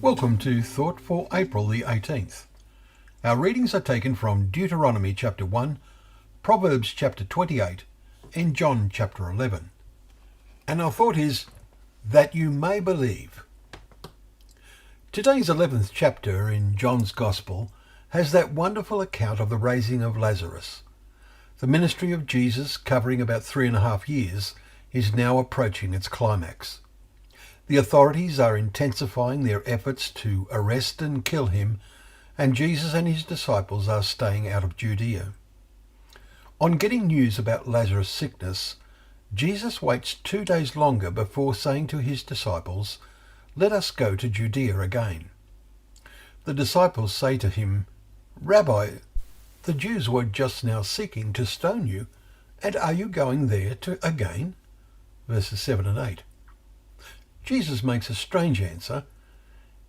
Welcome to Thought for April the 18th. Our readings are taken from Deuteronomy chapter 1, Proverbs chapter 28, and John chapter 11. And our thought is, that you may believe. Today's 11th chapter in John's Gospel has that wonderful account of the raising of Lazarus. The ministry of Jesus, covering about 3.5 years, is now approaching its climax. The authorities are intensifying their efforts to arrest and kill him, and Jesus and his disciples are staying out of Judea. On getting news about Lazarus' sickness, Jesus waits 2 days longer before saying to his disciples, "Let us go to Judea again." The disciples say to him, "Rabbi, the Jews were just now seeking to stone you, and are you going there again?" Verses 7 and 8. Jesus makes a strange answer.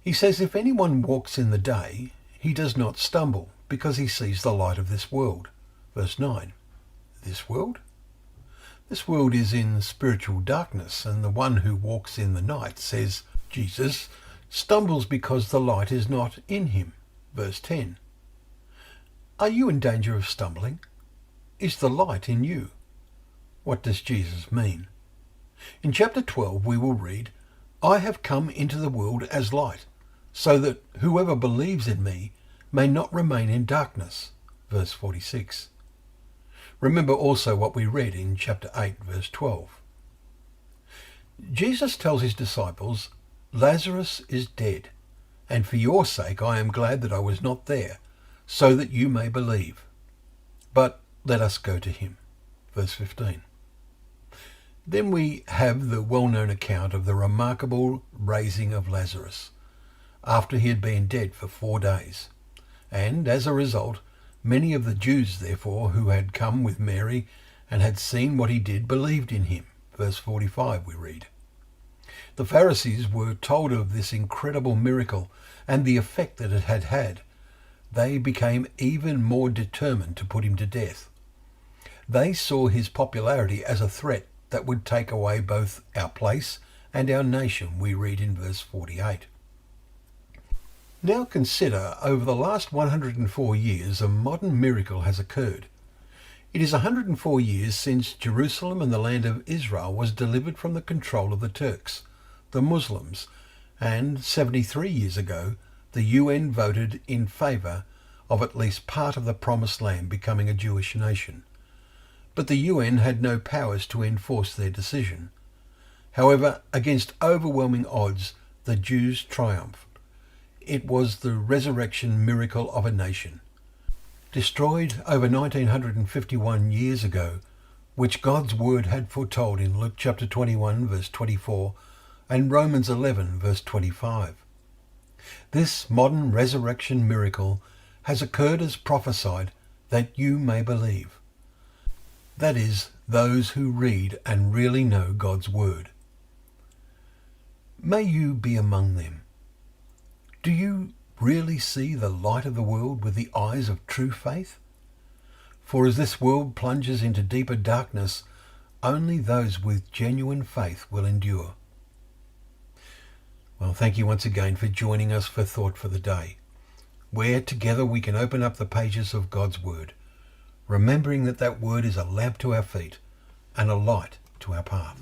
He says if anyone walks in the day, he does not stumble, because he sees the light of this world. Verse 9. This world? This world is in spiritual darkness, and the one who walks in the night, says Jesus, stumbles because the light is not in him. Verse 10. Are you in danger of stumbling? Is the light in you? What does Jesus mean? In chapter 12 we will read, "I have come into the world as light, so that whoever believes in me may not remain in darkness." Verse 46. Remember also what we read in chapter 8, verse 12. Jesus tells his disciples, "Lazarus is dead, and for your sake I am glad that I was not there, so that you may believe. But let us go to him." Verse 15. Then we have the well-known account of the remarkable raising of Lazarus, after he had been dead for 4 days. And as a result, many of the Jews, therefore, who had come with Mary and had seen what he did, believed in him. Verse 45 we read. The Pharisees were told of this incredible miracle and the effect that it had had. They became even more determined to put him to death. They saw his popularity as a threat that would take away both our place and our nation, we read in verse 48. Now consider, over the last 104 years, a modern miracle has occurred. It is 104 years since Jerusalem and the land of Israel was delivered from the control of the Turks, the Muslims, and 73 years ago, the UN voted in favour of at least part of the Promised Land becoming a Jewish nation. But the UN had no powers to enforce their decision. However, against overwhelming odds, the Jews triumphed. It was the resurrection miracle of a nation, destroyed over 1951 years ago, which God's word had foretold in Luke chapter 21 verse 24 and Romans 11 verse 25. This modern resurrection miracle has occurred as prophesied, that you may believe. That is, those who read and really know God's word. May you be among them. Do you really see the light of the world with the eyes of true faith? For as this world plunges into deeper darkness, only those with genuine faith will endure. Well, thank you once again for joining us for Thought for the Day, where together we can open up the pages of God's word, remembering that that word is a lamp to our feet and a light to our path.